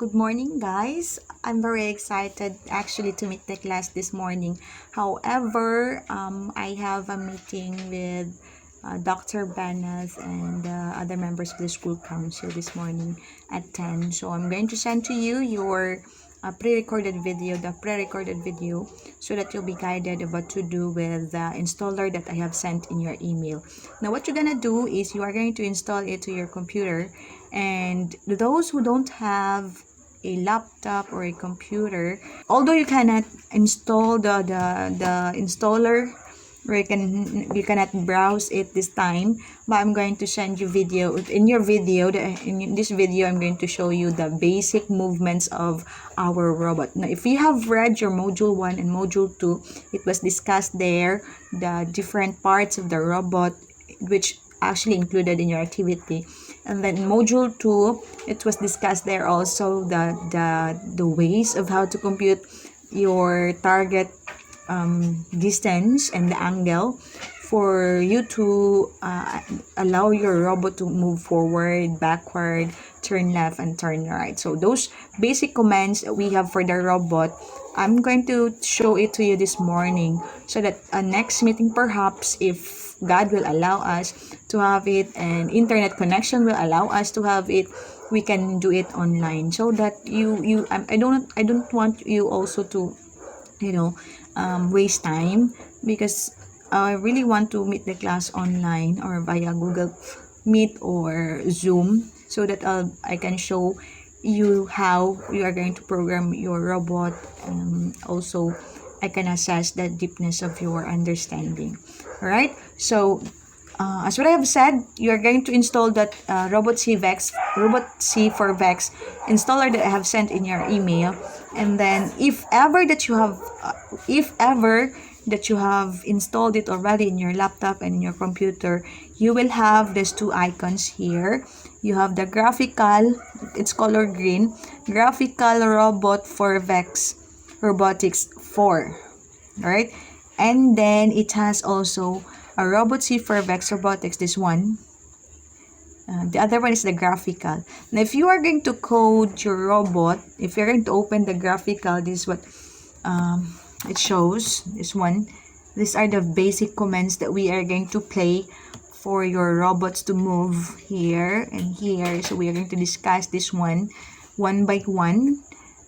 Good morning, guys. I'm very excited actually to meet the class this morning. However, I have a meeting with Dr. Banas and other members of the school council this morning at 10. So I'm going to send to you your pre-recorded video, so that you'll be guided of what to do with the installer that I have sent in your email. Now, what you're gonna do is you are going to install it to your computer, and those who don't have a laptop or a computer, although you cannot install the installer, or you cannot browse it this time, but I'm going to send you video. In this video I'm going to show you the basic movements of our robot. Now, if you have read your module 1 and module 2, it was discussed there the different parts of the robot, which actually included in your activity. And then module 2, it was discussed there also the ways of how to compute your target distance and the angle for you to allow your robot to move forward, backward, turn left, and turn right. So those basic commands that we have for the robot, I'm going to show it to you this morning, so that next meeting, perhaps, if God will allow us to have it and internet connection will allow us to have it, we can do it online, so that I don't want you also to waste time, because I really want to meet the class online or via Google Meet or Zoom, so that I can show you how you are going to program your robot. Also, I can assess the deepness of your understanding. All right. So, as what I have said, you are going to install that Robot C for Vex installer that I have sent in your email. And then, if ever that you have installed it already in your laptop and in your computer, you will have these two icons here. You have the graphical, it's color green, graphical robot for Vex Robotics 4. Alright? And then it has also a Robot C for Vex Robotics, this one. The other one is the graphical. Now, if you are going to code your robot, if you're going to open the graphical, this is what it shows, this one. These are the basic commands that we are going to play for your robots to move here and here. So we are going to discuss this one by one,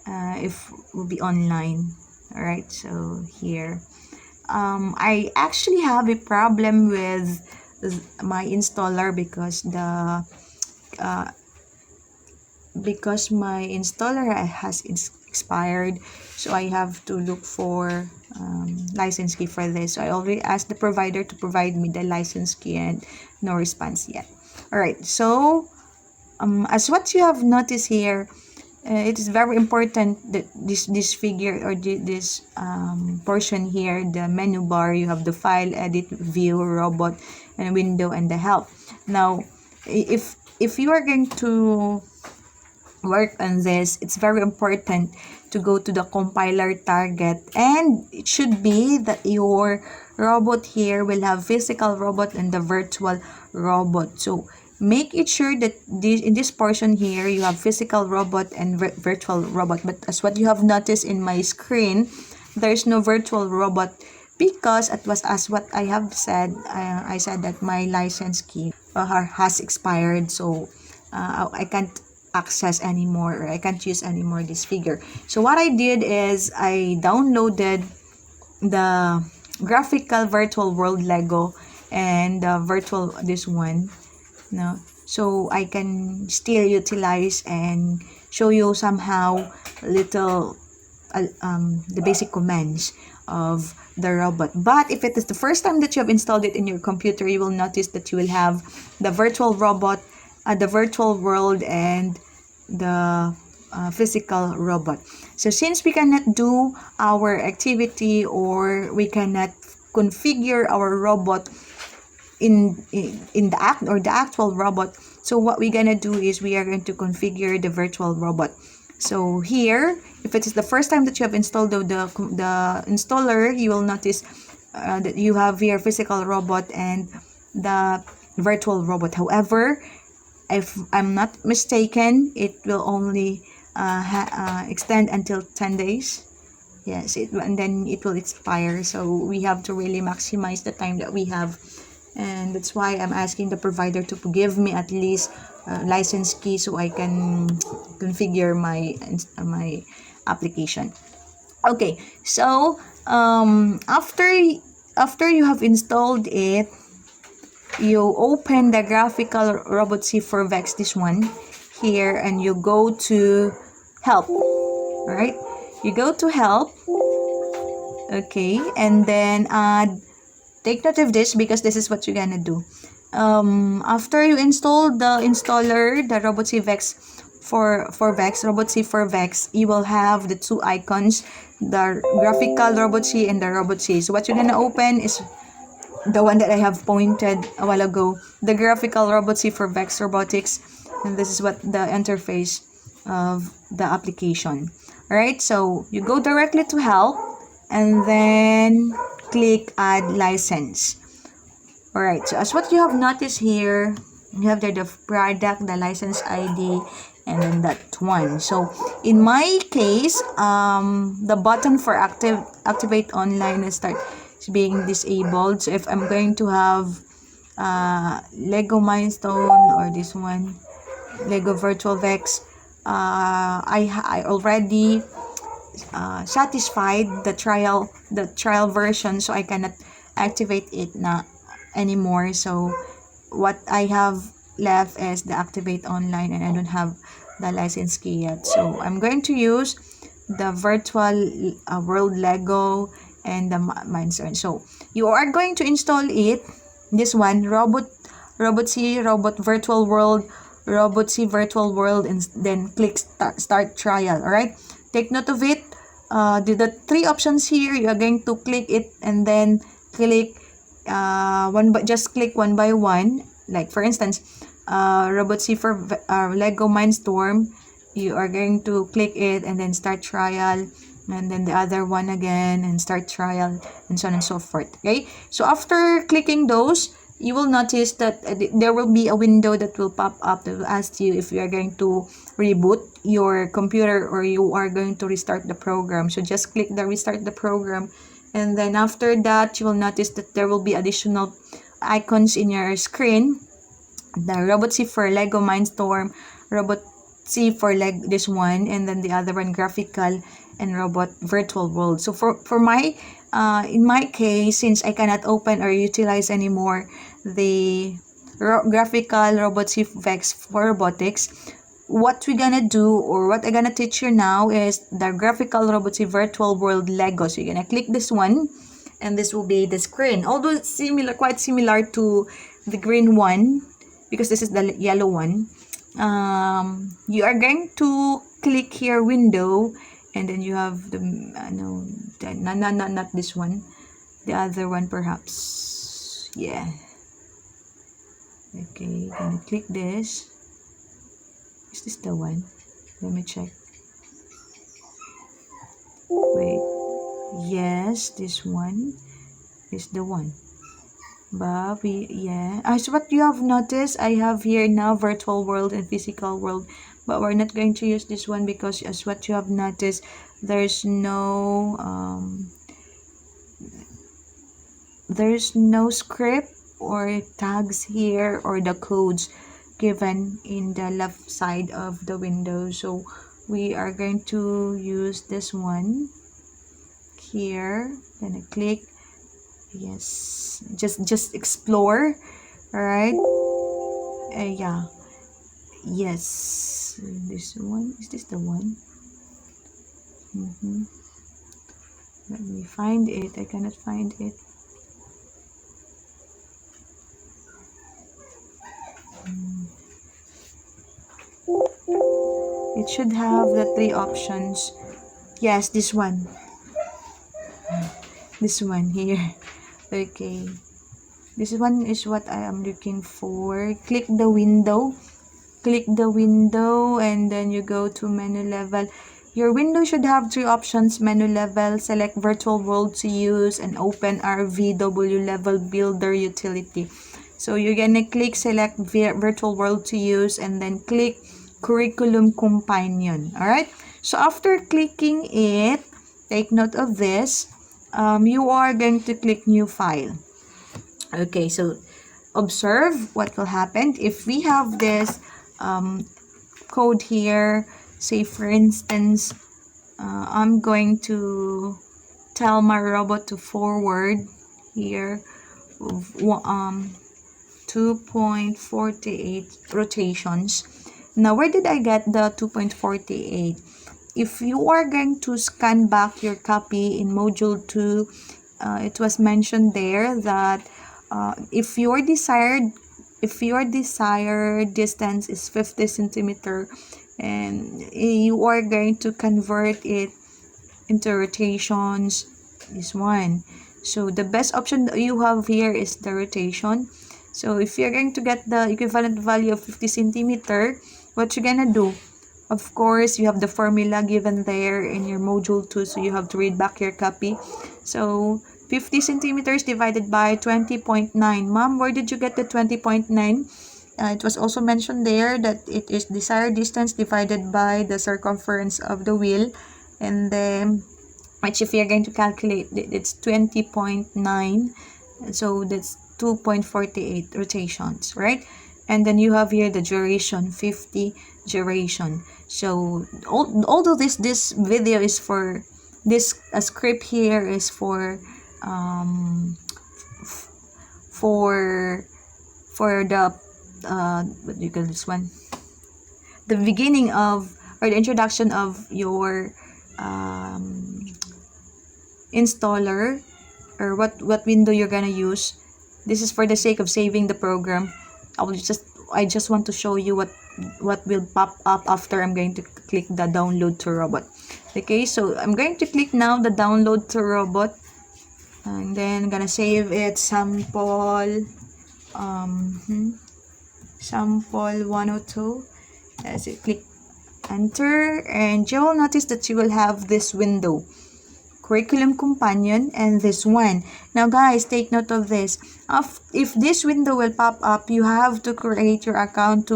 if we'll be online. All right, so here. I actually have a problem with my installer because my installer has expired, so I have to look for license key for this. So I already asked the provider to provide me the license key, and no response yet. All right, so as what you have noticed here, it is very important that this figure, or this portion here, the menu bar, you have the file, edit, view, robot, and window, and the help. Now, if you are going to work on this, it's very important to go to the compiler target, and it should be that your robot here will have physical robot and the virtual robot. So make it sure that in this portion here you have physical robot and virtual robot. But as what you have noticed in my screen, there's no virtual robot, because it was as what I have said. I said that my license key has expired, so I can't access anymore, or I can't use anymore this figure. So what I did is I downloaded the graphical virtual world Lego and virtual this one now, so I can still utilize and show you somehow little the basic commands of the robot. But if it is the first time that you have installed it in your computer, you will notice that you will have the virtual robot, the virtual world, and the physical robot. So since we cannot do our activity, or we cannot configure our robot in the actual robot, so what we're gonna do is we are going to configure the virtual robot. So here, if it is the first time that you have installed the installer, you will notice that you have here physical robot and the virtual robot. However, if I'm not mistaken, it will only extend until 10 days. Yes, and then it will expire. So we have to really maximize the time that we have. And that's why I'm asking the provider to give me at least license key so I can configure my application. Okay, so after you have installed it, you open the graphical Robotc for Vex, this one here, and you go to help. All right, you go to help. Okay, and then take note of this because this is what you're gonna do. After you install the installer, the Robotc Vex for Vex, Robotc for Vex, you will have the two icons, the graphical Robotc and the Robotc. So what you're gonna open is the one that I have pointed a while ago, the graphical Robotc for Vex Robotics, and this is what the interface of the application. All right, so you go directly to help and then click add license. All right, so as what you have noticed here, you have there the product, the license ID, and then that one. So in my case, the button for activate online is being disabled. So if I'm going to have Lego Milestone or this one, Lego Virtual Vex, I already satisfied the trial version, so I cannot activate it anymore. So what I have left is the activate online, and I don't have the license key yet. So I'm going to use the virtual world Lego and the Milestone. So you are going to install it, this one, Robotc Robot Virtual World, Robotc Virtual World, and then click start trial. All right, take note of it. The three options here, you are going to click it and then click just click one by one. Like for instance, Robotc for Lego Mindstorm, you are going to click it and then start trial, and then the other one again and start trial, and so on and so forth. Okay, so after clicking those, you will notice that there will be a window that will pop up that will ask you if you are going to reboot your computer or you are going to restart the program. So just click the restart the program, and then after that you will notice that there will be additional icons in your screen, the Robotc for Lego Mindstorm, Robotc for this one, and then the other one graphical and Robot Virtual World. So for my in my case, since I cannot open or utilize anymore the graphical Robotc Vex for Robotics, what we're gonna do, or what I'm gonna teach you now, is the graphical Robotc Virtual World Lego. So you're gonna click this one, and this will be the screen. Although it's similar, quite similar to the green one, because this is the yellow one. You are going to click here window, and then you have the not this one, the other one perhaps. Yeah. Okay, gonna click this. Is this the one? Let me check. Wait. Yes, this one is the one. But so what you have noticed, I have here now virtual world and physical world, but we're not going to use this one because, as what you have noticed, there's no script or tags here, or the codes given in the left side of the window. So we are going to use this one here. Gonna click yes, just explore. All right, yeah, yes, this one, is this the one? Let me find it. I cannot find it. It should have the three options. Yes, this one. This one here. Okay. This one is what I am looking for. Click the window. Click the window, and then you go to menu level. Your window should have three options: menu level, select virtual world to use, and open RVW level builder utility. So you're gonna click select virtual world to use, and then click curriculum companion. All right. So after clicking it, take note of this. You are going to click new file. Okay, so observe what will happen if we have this code here. Say for instance, I'm going to tell my robot to forward here 2.48 rotations. Now, where did I get the 2.48? If you are going to scan back your copy in module 2, it was mentioned there that if your desired distance is 50 centimeter and you are going to convert it into rotations, this one. So the best option that you have here is the rotation. So if you're going to get the equivalent value of 50 centimeter, what you're gonna do? Of course, you have the formula given there in your module 2, so you have to read back your copy. So 50 centimeters divided by 20.9. Mom, where did you get the 20.9? It was also mentioned there that it is desired distance divided by the circumference of the wheel, and then which if you're going to calculate, it's 20.9, so that's 2.48 rotations, right? And then you have here the duration, 50 duration. So although this video is for this script here is for for the what do you call this one, the beginning of or the introduction of your installer, or what window you're gonna use. This is for the sake of saving the program. I just want to show you what will pop up after I'm going to click the download to robot. Okay, so I'm going to click now the download to robot, and then I'm gonna save it sample sample 102. As you click enter, and you will notice that you will have this window, curriculum companion, and this one. Now guys, take note of this. If this window will pop up, you have to create your account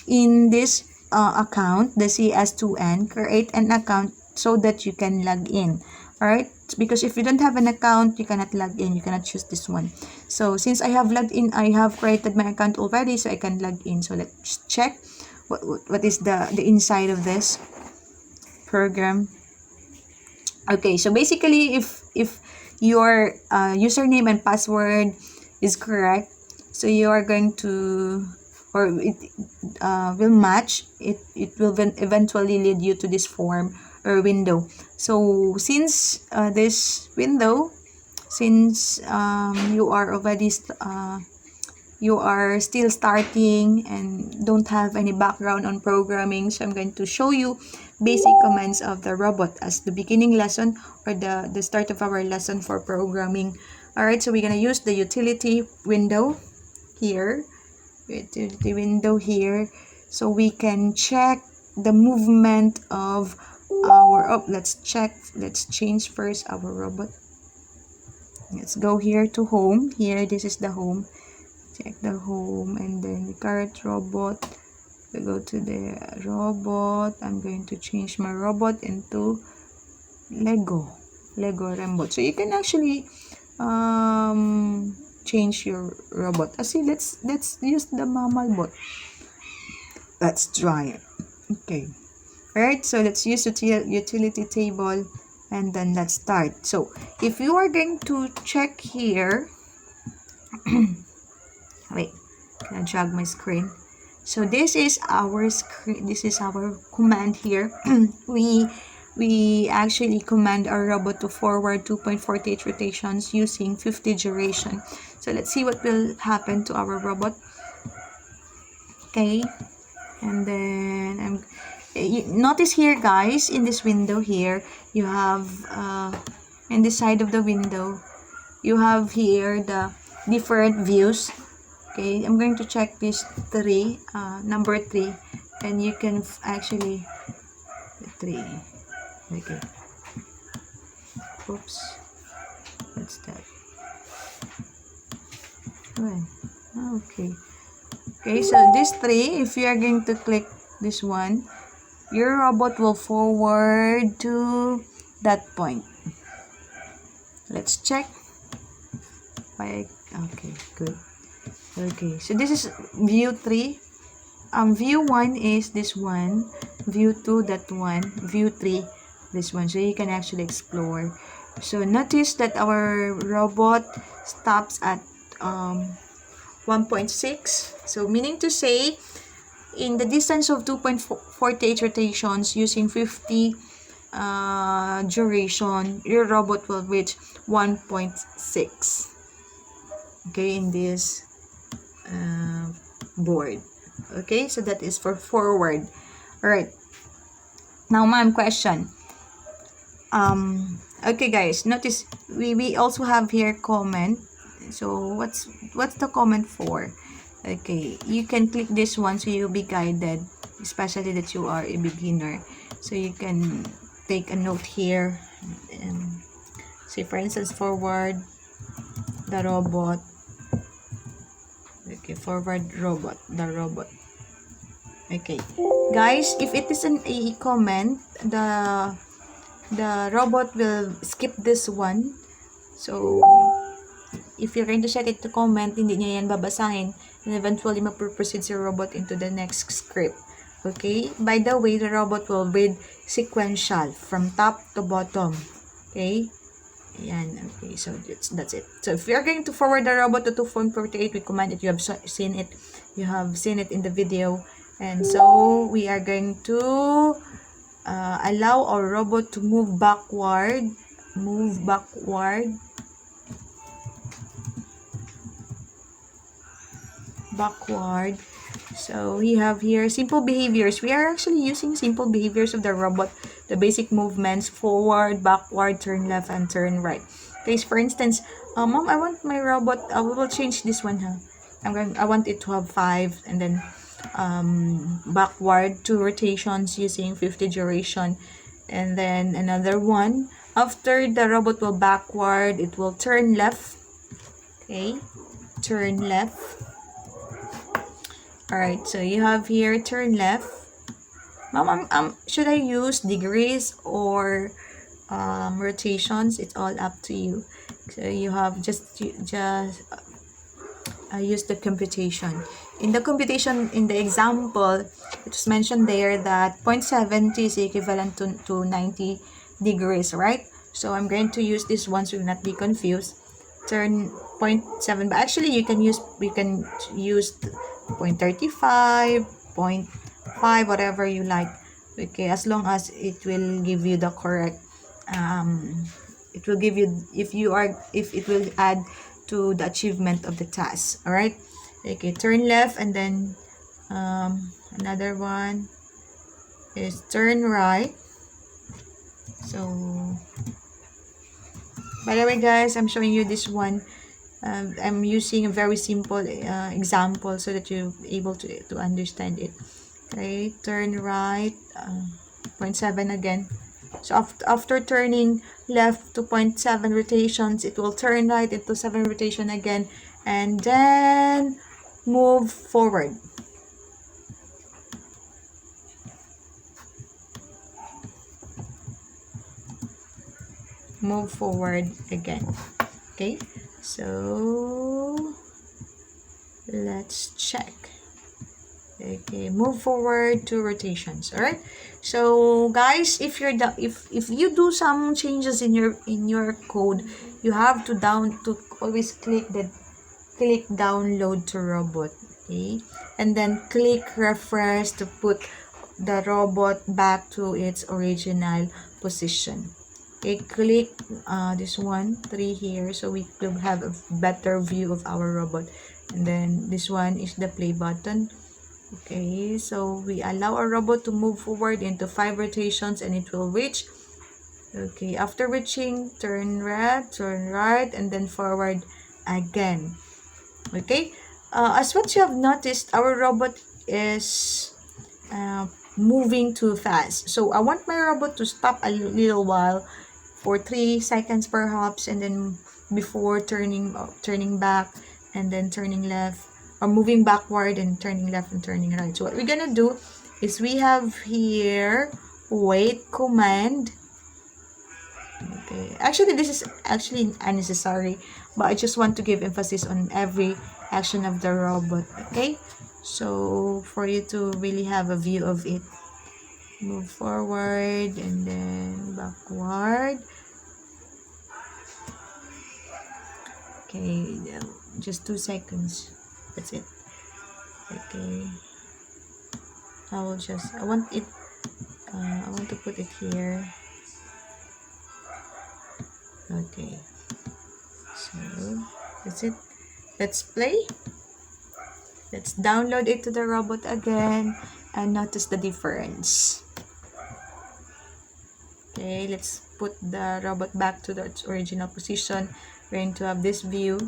in this account, the CS2N, create an account so that you can log in. Alright, because if you don't have an account, you cannot log in, you cannot choose this one. So since I have logged in, I have created my account already, so I can log in. So let's check what is the inside of this program. Okay, so basically if your username and password is correct, so you are going to, or it will match, it will eventually lead you to this form or window. So since this window, since you are already you are still starting and don't have any background on programming, so I'm going to show you basic commands of the robot as the beginning lesson or the start of our lesson for programming. Alright, so we're going to use the utility window here, so we can check the movement of our, let's change first our robot. Let's go here to home. Here, this is the home. Check the home, and then the current robot. We go to the robot. I'm going to change my robot into Lego robot. So you can actually change your robot. See, let's use the mammal bot. Let's try it. Okay. Alright, so let's use the utility table, and then let's start. So if you are going to check here wait, can I drag my screen? So this is our screen, this is our command here. we actually command our robot to forward 2.48 rotations using 50 duration. So let's see what will happen to our robot. Okay, and then notice here guys, in this window here, you have in the side of the window, you have here the different views. Okay, I'm going to check this number 3, and you can actually 3. Okay. Oops. What's that? Okay. Okay, so this 3, if you are going to click this one, your robot will forward to that point. Let's check. Okay, good. Okay, so this is view 3. View 1 is this one, view 2 that one, view 3 this one. So you can actually explore. So notice that our robot stops at 1.6. So meaning to say, in the distance of 2.48 rotations using 50 duration, your robot will reach 1.6. Okay, in this board. Okay, so that is for forward. All right. Now, ma'am, question. Okay, guys, notice we also have here comment. So what's the comment for? Okay, you can click this one so you'll be guided, especially that you are a beginner. So you can take a note here. Say for instance, forward the robot. Okay, forward robot, the robot. Okay, guys, if it is a comment, the robot will skip this one. So if you're going to set it to comment, hindi niya yan babasahin, and eventually mag-proceed si robot into the next script. Okay, by the way, the robot will read sequential from top to bottom. Okay, yan. Okay, so that's it. So if you're going to forward the robot to 2.48, we command it. You have seen it. You have seen it in the video. And so we are going to allow our robot to move backward. So we have here simple behaviors. We are actually using simple behaviors of the robot, the basic movements: forward, backward, turn left, and turn right. Okay, so for instance, mom, I want my robot, we will change this one, huh? I want it to have 5, and then backward 2 rotations using 50 duration, and then another one. After the robot will backward, it will turn left. Okay, turn left. Alright, so you have here turn left. Mom, should I use degrees or rotations? It's all up to you. So you have just use the computation. In the computation, in the example, it was mentioned there that 0.70 is equivalent to 90 degrees, right? So I'm going to use this one so you'll not be confused. Turn 0.7, but actually you can use 0.35, 0.5, whatever you like. Okay, as long as it will give you the correct it will give you, if it will add to the achievement of the task. All right. Okay, turn left, and then another one is turn right. So by the way, guys, I'm showing you this one. I'm using a very simple example so that you're able to understand it. Okay, turn right, 0.7 again. So after turning left to 0.7 rotations, it will turn right into 7 rotation again, and then move forward. Move forward again. Okay, so let's check. Okay, move forward 2 rotations. All right. So guys, if you do some changes in your code, you have to always click download to robot. Okay, and then click refresh to put the robot back to its original position. Okay, click this one 3 here so we could have a better view of our robot, and then this one is the play button. Okay, so we allow our robot to move forward into 5 rotations and it will reach. Okay, after reaching, turn left, turn right, and then forward again. Okay, as what you have noticed, our robot is moving too fast. So I want my robot to stop a little while for 3 seconds perhaps, and then before turning back, and then turning left, or moving backward and turning left and turning right. So what we're gonna do is we have here wait command. Okay, actually this is actually unnecessary, but I just want to give emphasis on every action of the robot. Okay, so for you to really have a view of it, move forward and then backward. Okay, just 2 seconds, that's it. Okay, I want it, I want to put it here. Okay, so that's it. Let's play. Let's download it to the robot again and notice the difference. Okay, let's put the robot back to its original position. We're going to have this view,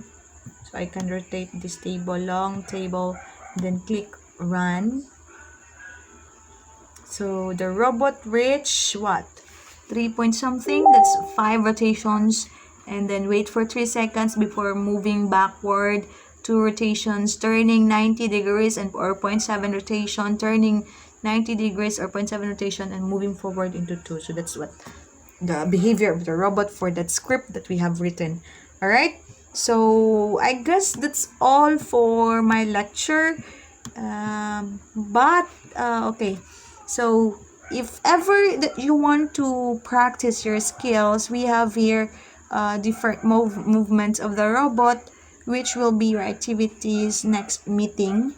so I can rotate this table, long table, then click run. So the robot reached what? 3 point something, that's 5 rotations, and then wait for 3 seconds before moving backward, 2 rotations, turning 90 degrees and or 0.7 rotation, turning 90 degrees or 0.7 rotation, and moving forward into 2. So that's what the behavior of the robot for that script that we have written. All right, so I guess that's all for my lecture. Okay, so if ever that you want to practice your skills, we have here different movements of the robot, which will be your activities next meeting.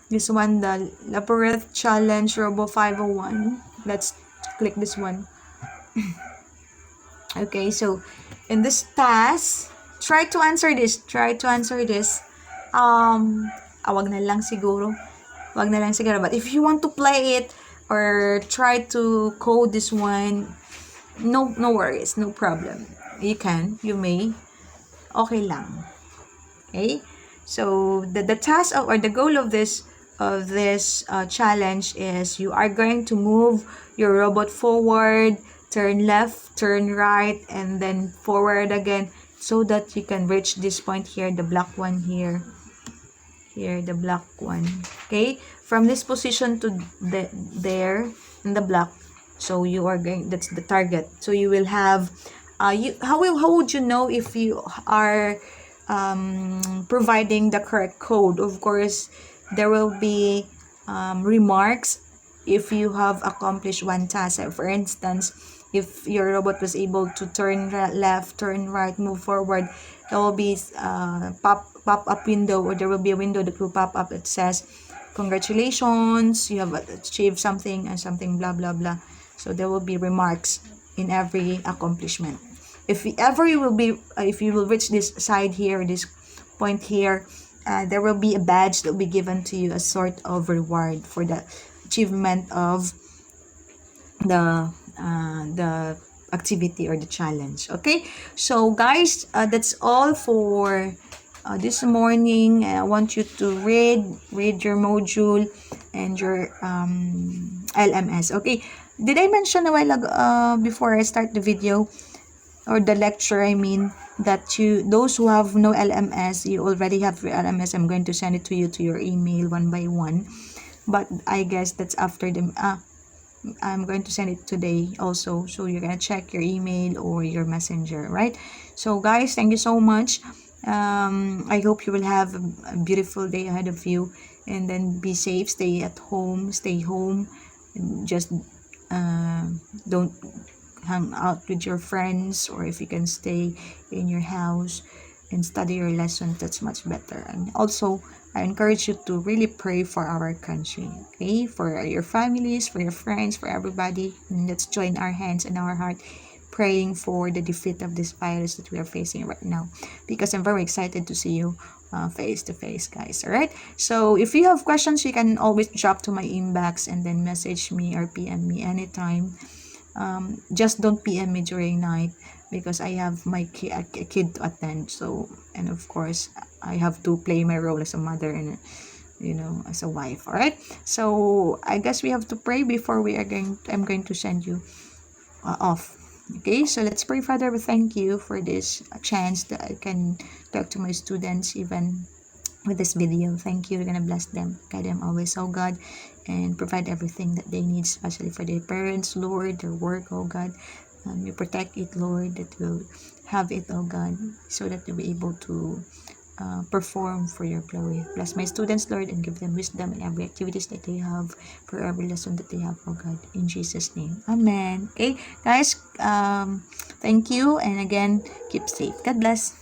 This one, the Labyrinth Challenge Robo 501. Let's click this one. Okay, so in this task, try to answer this. Wag na lang siguro. But if you want to play it or try to code this one, no worries, no problem. You may. Okay lang. Okay? So the task or the goal of this challenge is you are going to move your robot forward, turn left, turn right, and then forward again, so that you can reach this point here, the black one here, the black one. Okay, from this position to there in the black, so you are going, that's the target. So you will have how would you know if you are providing the correct code? Of course, there will be remarks if you have accomplished one task. For instance, if your robot was able to turn left, turn right, move forward, there will be pop-up window, or there will be a window that will pop up. It says, congratulations, you have achieved something and something, blah blah blah. So there will be remarks in every accomplishment. If you will reach this side here, this point here, there will be a badge that will be given to you, a sort of reward for the achievement of the activity or the challenge. Okay, so guys, that's all for this morning. I want you to read your module and your LMS. Okay, did I mention a while ago, before I start the video or the lecture, I mean, that those who have no LMS, you already have your LMS. I'm going to send it to you to your email one by one, but I guess that's after the I'm going to send it today also, so you're gonna check your email or your messenger, right? So guys, thank you so much. I hope you will have a beautiful day ahead of you, and then be safe, stay home, just don't hang out with your friends, or if you can stay in your house and study your lesson, that's much better. And also, I encourage you to really pray for our country, okay? For your families, for your friends, for everybody. And let's join our hands and our heart praying for the defeat of this virus that we are facing right now, because I'm very excited to see you face to face, guys. All right, so if you have questions, you can always drop to my inbox and then message me or PM me anytime. Just don't PM me during night, because I have my kid to attend. So, and of course, I have to play my role as a mother and, as a wife. All right, so I guess we have to pray before I'm going to send you off. Okay, so let's pray. Father, we thank you for this chance that I can talk to my students, even with this video. Thank you. You're gonna bless them, guide them always, oh God, and provide everything that they need, especially for their parents, Lord, their work, oh God. You protect it, Lord, that will have it, oh God, so that they'll be able to perform for your glory. Bless my students, Lord, and give them wisdom in every activities that they have, for every lesson that they have, oh God. In Jesus' name. Amen. Okay, guys, thank you. And again, keep safe. God bless.